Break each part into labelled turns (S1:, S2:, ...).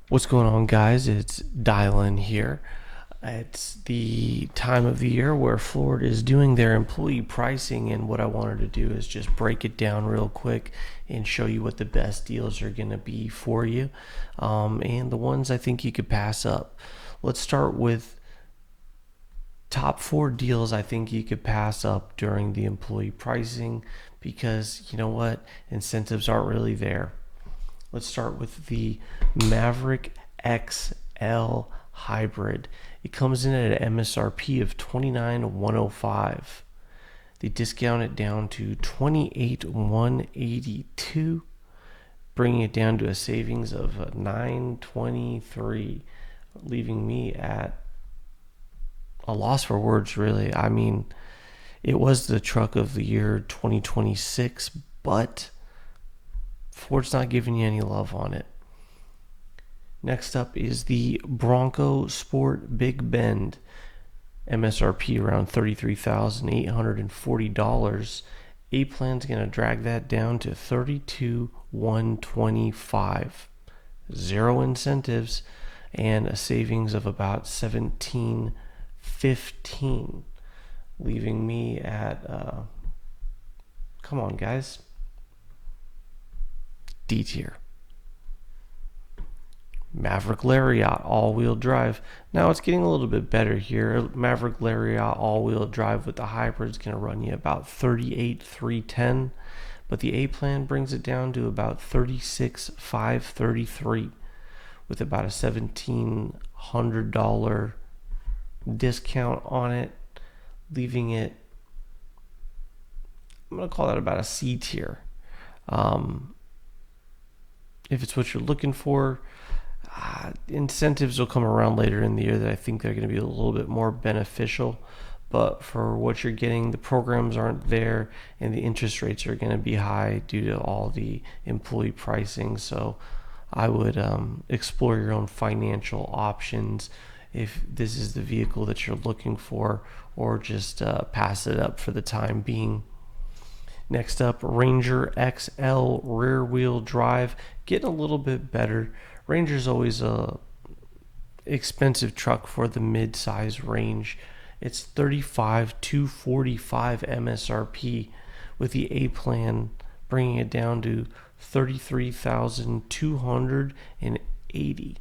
S1: What's going on, guys? It's Dylan here. It's the time of the year where Florida is doing their employee pricing, and what I wanted to do is just break it down real quick and show you what the best deals are going to be for you, and the ones I think you could pass up. Let's start with top four deals I think you could pass up during the employee pricing because you know what? Incentives aren't really there. Let's start with the Maverick XL Hybrid. It comes in at an MSRP of $29,105. They discount it down to $28,182, bringing it down to a savings of $923, leaving me at a loss for words, really. I mean, it was the truck of the year 2026, but Ford's not giving you any love on it. Next up is the Bronco Sport Big Bend. MSRP around $33,840. A plan's going to drag that down to $32,125. Zero incentives and a savings of about $17.15, leaving me at come on, guys, D tier. Maverick Lariat all-wheel drive. Now it's getting a little bit better here. Maverick Lariat all-wheel drive with the hybrid is going to run you about $38,310, but the A plan brings it down to about $36,533 with about a $1,700 discount on it, leaving it, I'm going to call that about a C tier. If it's what you're looking for, incentives will come around later in the year that I think they're going to be a little bit more beneficial. But for what you're getting, the programs aren't there, and the interest rates are going to be high due to all the employee pricing. So I would explore your own financial options if this is the vehicle that you're looking for, or just pass it up for the time being. Next up, Ranger XL rear wheel drive, getting a little bit better. Ranger's always a expensive truck for the mid-size range. It's $35,245 MSRP, with the A plan bringing it down to $33,280.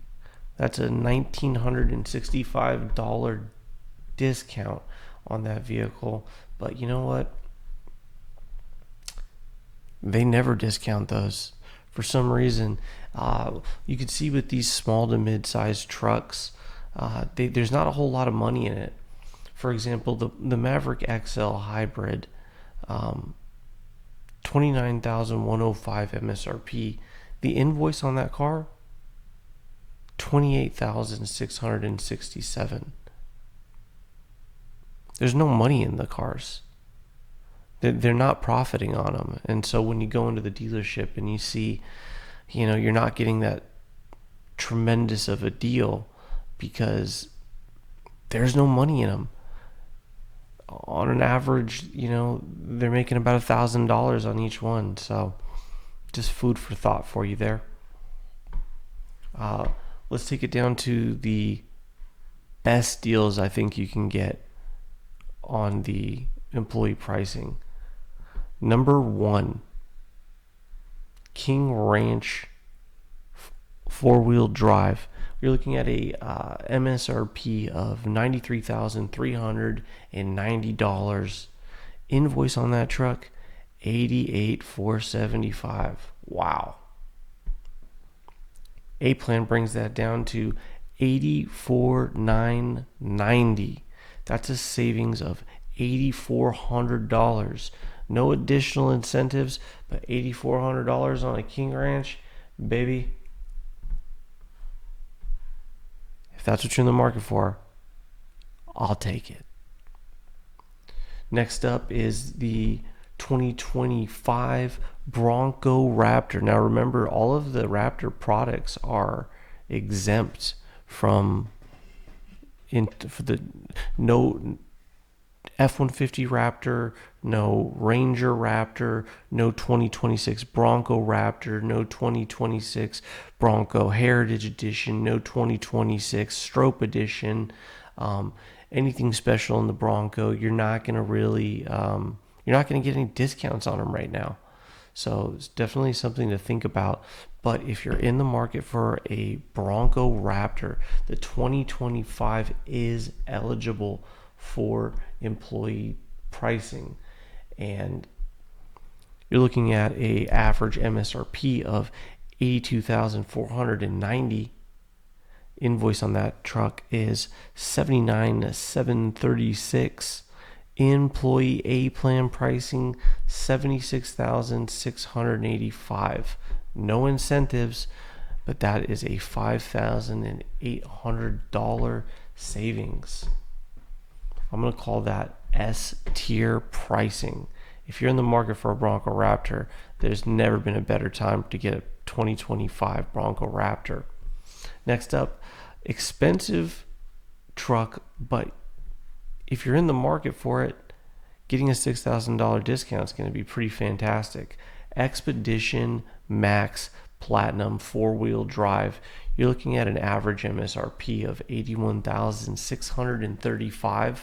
S1: That's a $1,965 discount on that vehicle. But you know what? They never discount those. For some reason, you can see with these small to mid-sized trucks, there's not a whole lot of money in it. For example, the Maverick XL Hybrid, 29,105 MSRP. The invoice on that car, 28,667. There's no money in the cars. They're not profiting on them. And so when you go into the dealership and you see, you're not getting that tremendous of a deal because there's no money in them. On an average, they're making about $1,000 on each one. So just food for thought for you there. Let's take it down to the best deals I think you can get on the employee pricing. Number one, King Ranch four-wheel drive. You're looking at a MSRP of $93,390. Invoice on that truck, $88,475. Wow. A plan brings that down to $84,990. That's a savings of $8,400. No additional incentives, but $8,400 on a King Ranch, baby. If that's what you're in the market for, I'll take it. Next up is the 2025 Bronco Raptor. Now remember, all of the Raptor products are exempt from for the no F-150 Raptor, no Ranger Raptor, no 2026 Bronco Raptor, no 2026 Bronco Heritage Edition, no 2026 Strope Edition. Anything special in the Bronco, you're not going to you're not going to get any discounts on them right now. So it's definitely something to think about. But if you're in the market for a Bronco Raptor, the 2025 is eligible for employee pricing, and you're looking at a average MSRP of $82,490. Invoice on that truck is $79,736. Employee A plan pricing $76,685. No incentives, but that is a $5,800 savings. I'm going to call that S tier pricing. If you're in the market for a Bronco Raptor, there's never been a better time to get a 2025 Bronco Raptor. Next up, expensive truck, but if you're in the market for it, getting a $6,000 discount is going to be pretty fantastic. Expedition Max Platinum 4-wheel drive. You're looking at an average MSRP of $81,635.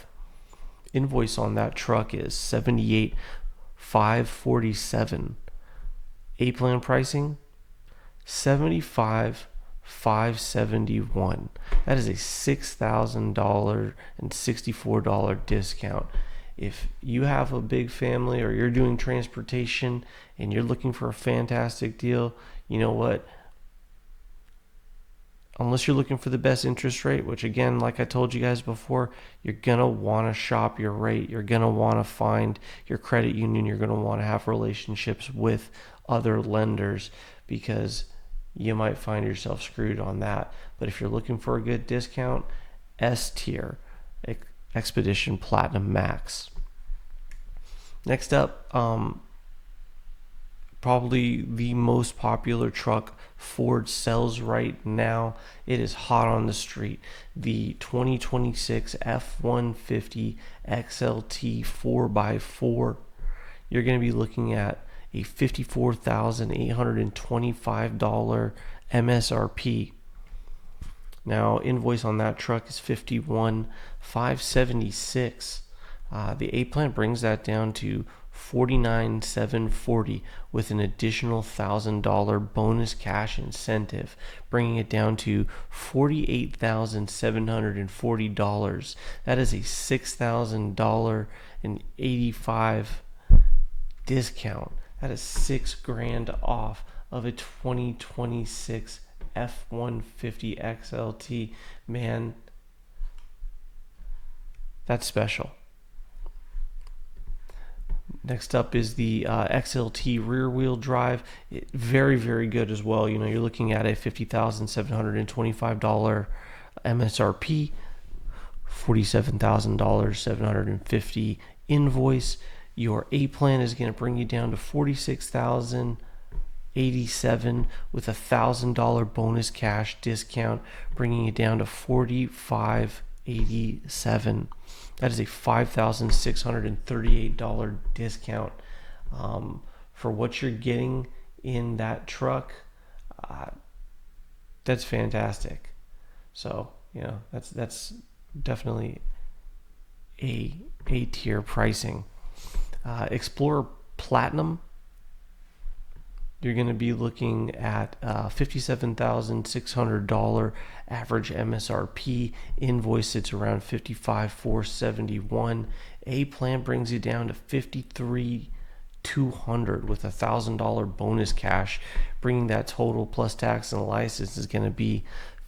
S1: Invoice on that truck is $78,547. A plan pricing $75,571. That is a $6,064 discount. If you have a big family or you're doing transportation and you're looking for a fantastic deal, you know what? Unless you're looking for the best interest rate, which again, like I told you guys before, you're going to want to shop your rate. You're going to want to find your credit union. You're going to want to have relationships with other lenders, because you might find yourself screwed on that. But if you're looking for a good discount, S tier, Expedition Platinum Max. Next up, probably the most popular truck Ford sells right now. It is hot on the street. The 2026 F-150 XLT 4x4. You're going to be looking at a $54,825 MSRP. Now, invoice on that truck is $51,576. The A plan brings that down to $49,740 with an additional $1,000 bonus cash incentive, bringing it down to $48,740. That is a $6,085 discount. That is $6,000 off of a 2026 F-150 XLT. Man, that's special. Next up is the XLT rear wheel drive. Very, very good as well. You know, you're looking at a $50,725 MSRP, $47,750 invoice. Your A plan is going to bring you down to $46,087 with a $1,000 bonus cash discount, bringing you down to $45,087. That is a $5,638 discount for what you're getting in that truck. That's fantastic. So, you know, that's definitely a tier pricing. Explorer Platinum, you're going to be looking at $57,600 average MSRP. Invoice sits around $55,471. A plan brings you down to $53,200 with a $1,000 bonus cash, bringing that total plus tax and license is going to be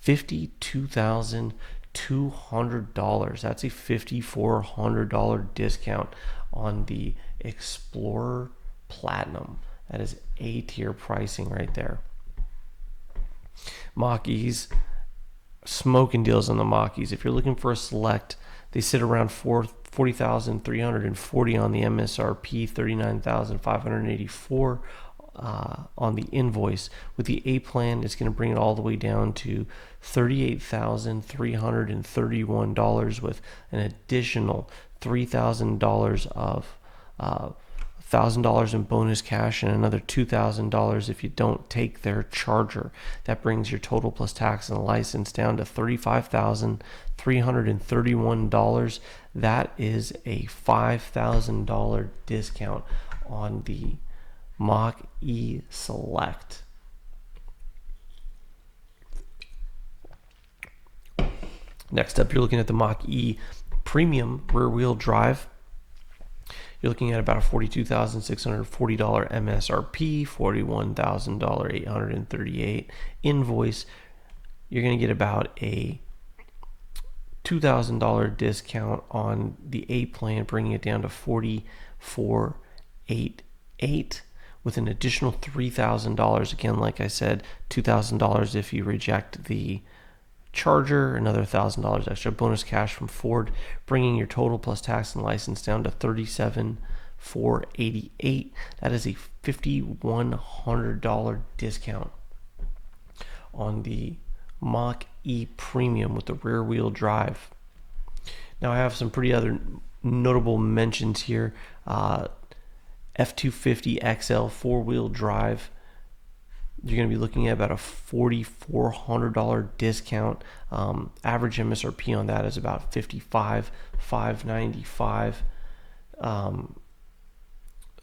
S1: $52,200. That's a $5,400 discount on the Explorer Platinum. That is A tier pricing right there. Mach-E's, smoking deals on the Mach-E's. If you're looking for a select, they sit around $40,340 on the MSRP, $39,584 on the invoice. With the A plan, it's going to bring it all the way down to $38,331 with an additional $3,000 of $1,000 in bonus cash and another $2,000 if you don't take their charger. That brings your total plus tax and license down to $35,331. That is a $5,000 discount on the Mach-E Select. Next up, you're looking at the Mach-E Premium rear-wheel drive. You're looking at about a $42,640 MSRP, $41,838 invoice. You're going to get about a $2,000 discount on the A plan, bringing it down to $44,888 with an additional $3,000. Again, like I said, $2,000 if you reject the charger, another $1,000 extra bonus cash from Ford, bringing your total plus tax and license down to $37,488. That is a $5,100 discount on the Mach-E Premium with the rear wheel drive. Now I have some pretty other notable mentions here. F-250 XL 4-wheel drive, you're going to be looking at about a $4,400 discount. Average MSRP on that is about $55,595.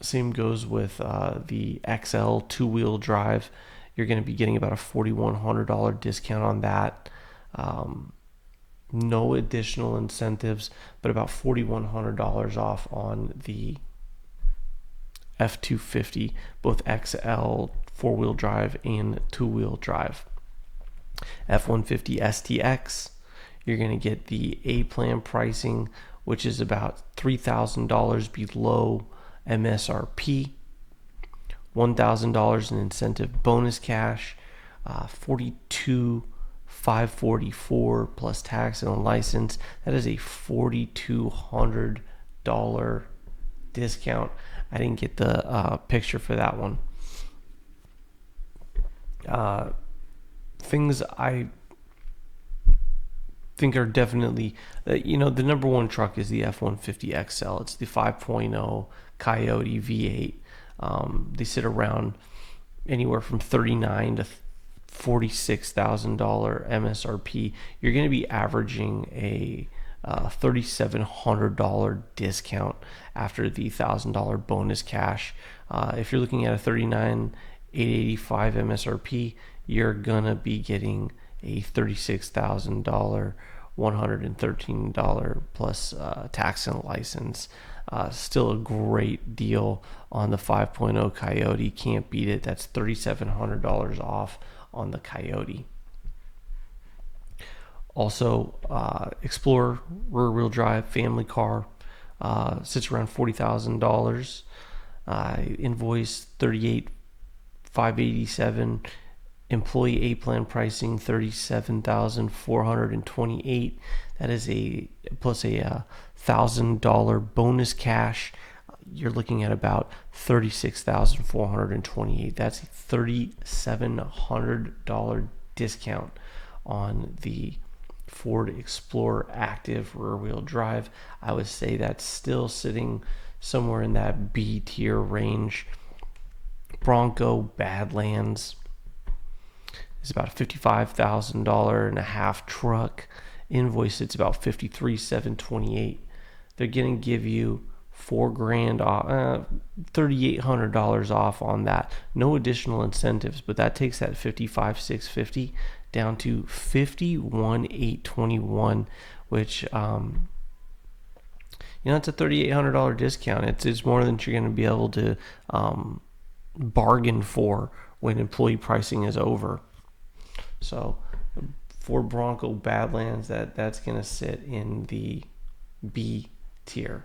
S1: Same goes with the XL 2-wheel drive. You're going to be getting about a $4,100 discount on that. No additional incentives, but about $4,100 off on the F-250, both XL 4-wheel drive and 2-wheel drive. F-150 STX, you're going to get the A plan pricing, which is about $3,000 below MSRP, $1,000 in incentive bonus cash, $42,544 plus tax and license. That is a $4,200 discount. I didn't get the picture for that one. Things I think are definitely, the number one truck is the F-150 XL. It's the 5.0 Coyote V8. They sit around anywhere from $39,000 to $46,000 MSRP. You're going to be averaging a $3,700 discount after the $1,000 bonus cash. If you're looking at a $39,885 MSRP, you're gonna be getting a $36,000 $113 plus tax and license. Still a great deal on the 5.0 Coyote. Can't beat it. That's $3,700 off on the Coyote. Also, Explorer rear-wheel drive family car sits around $40,000. Invoice $38,587. Employee A plan pricing $37,428. That is a plus a $1,000 bonus cash. You're looking at about $36,428. That's a $3,700 discount on the Ford Explorer Active rear-wheel drive. I would say that's still sitting somewhere in that B tier range. Bronco Badlands is about a $55,000 and a half truck. Invoice, it's about $53,728. They're gonna give you $4,000 off, $3,800 off on that. No additional incentives, but that takes that $55,650 down to $51,821, which it's a $3,800 discount. It's more than you're going to be able to bargain for when employee pricing is over. So for Bronco Badlands, that's going to sit in the B tier.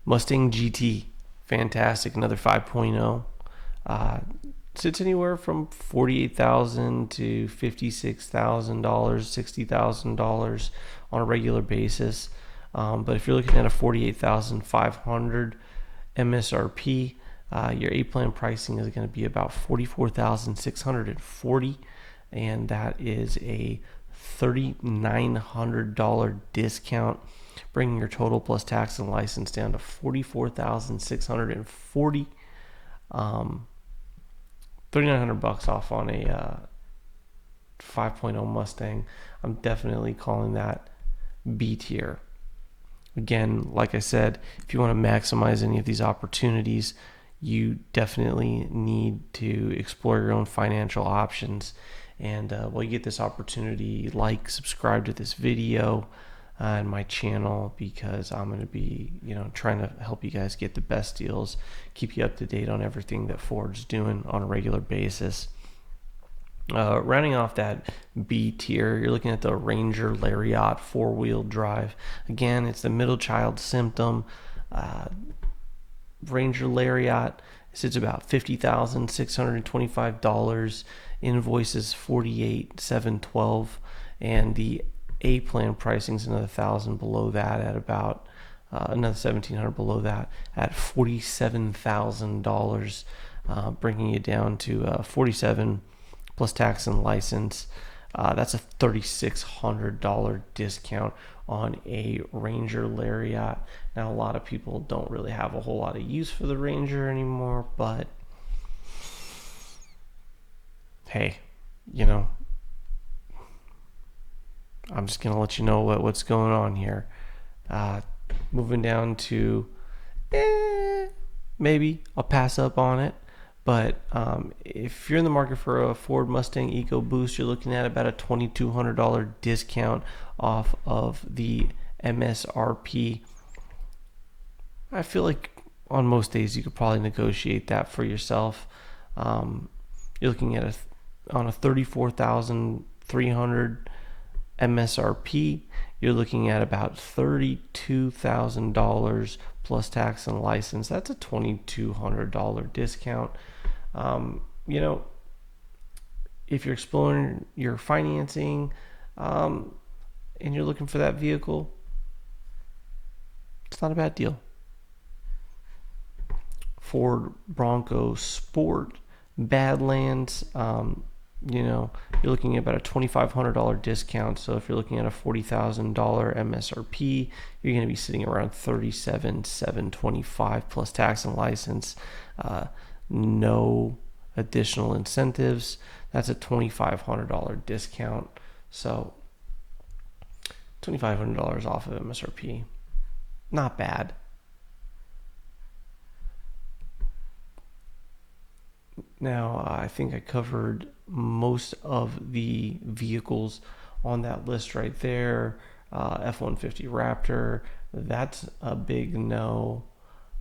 S1: Mustang GT, fantastic, another 5.0. Sits anywhere from $48,000 to $56,000, $60,000 on a regular basis. But if you're looking at a $48,500 MSRP, your A plan pricing is going to be about $44,640, and that is a $3,900 discount, bringing your total plus tax and license down to $44,640. 3,900 bucks off on a 5.0 Mustang. I'm definitely calling that B tier. Again, like I said, if you want to maximize any of these opportunities, you definitely need to explore your own financial options. And while you get this opportunity, like, subscribe to this video and my channel, because I'm going to be, trying to help you guys get the best deals, keep you up to date on everything that Ford's doing on a regular basis. Rounding off that B tier, you're looking at the Ranger Lariat 4-wheel drive. Again, it's the middle child symptom. Ranger Lariat sits about $50,625. Invoices $48,712, and the A plan pricing is another $1,000 below that at about another $1,700 below that at $47,000, bringing you down to $47,000 plus tax and license. That's a $3,600 discount on a Ranger Lariat. Now, a lot of people don't really have a whole lot of use for the Ranger anymore, but hey, I'm just going to let you know what's going on here. Moving down to maybe I'll pass up on it. But if you're in the market for a Ford Mustang EcoBoost, you're looking at about a $2,200 discount off of the MSRP. I feel like on most days you could probably negotiate that for yourself. You're looking at on a $34,300 MSRP. You're looking at about $32,000 plus tax and license. That's a $2,200 discount. If you're exploring your financing and you're looking for that vehicle, it's not a bad deal. Ford Bronco Sport Badlands, you're looking at about a $2,500 discount. So if you're looking at a $40,000 MSRP, you're going to be sitting around $37,725 plus tax and license. No additional incentives. That's a $2,500 discount. So $2,500 off of MSRP. Not bad. Now, I think I covered most of the vehicles on that list right there. F-150 Raptor, that's a big no.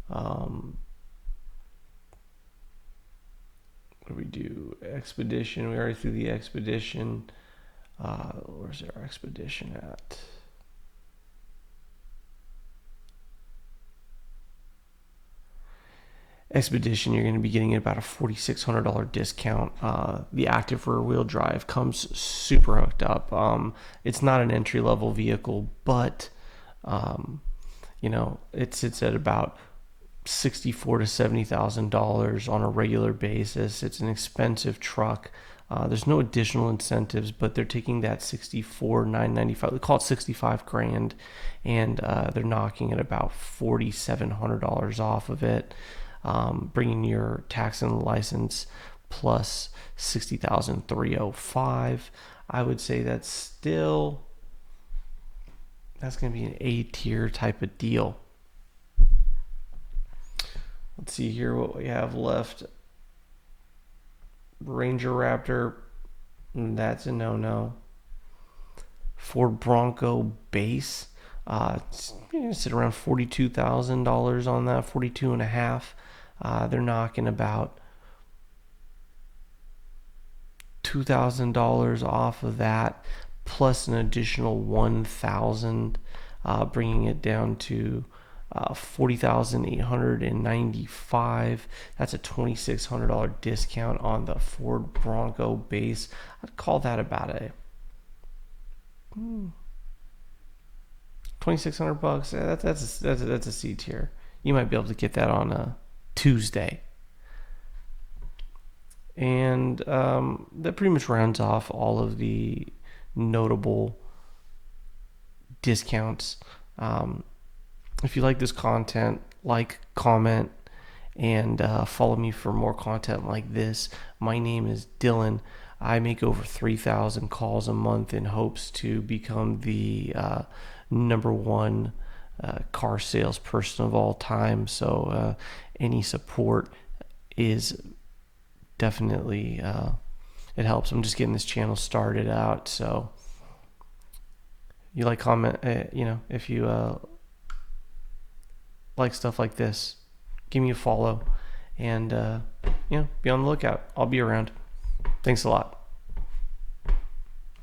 S1: What do we do? Expedition, we already threw the Expedition. Where's our Expedition at? Expedition, you're going to be getting about a $4,600 discount. The active rear wheel drive comes super hooked up. It's not an entry level vehicle, but it sits at about $64,000 to $70,000 on a regular basis. It's an expensive truck. There's no additional incentives, but they're taking that $64,995. They call it $65,000, and they're knocking at about $4,700 off of it. Bringing your tax and license plus $60,305. I would say that's going to be an A tier type of deal. Let's see here what we have left. Ranger Raptor, that's a no-no. Ford Bronco base, sit around $42,000 on that, $42,500. They're knocking about $2,000 off of that, plus an additional $1,000, bringing it down to $40,895. That's a $2,600 discount on the Ford Bronco base. I'd call that about a $2,600. That's a C tier. You might be able to get that on a Tuesday. And that pretty much rounds off all of the notable discounts. If you like this content, like, comment, and follow me for more content like this. My name is Dylan. I make over 3,000 calls a month in hopes to become the number one car salesperson of all time. So any support is definitely it helps. I'm just getting this channel started out, so you like, comment, if you like stuff like this, give me a follow, and be on the lookout. I'll be around. Thanks a lot.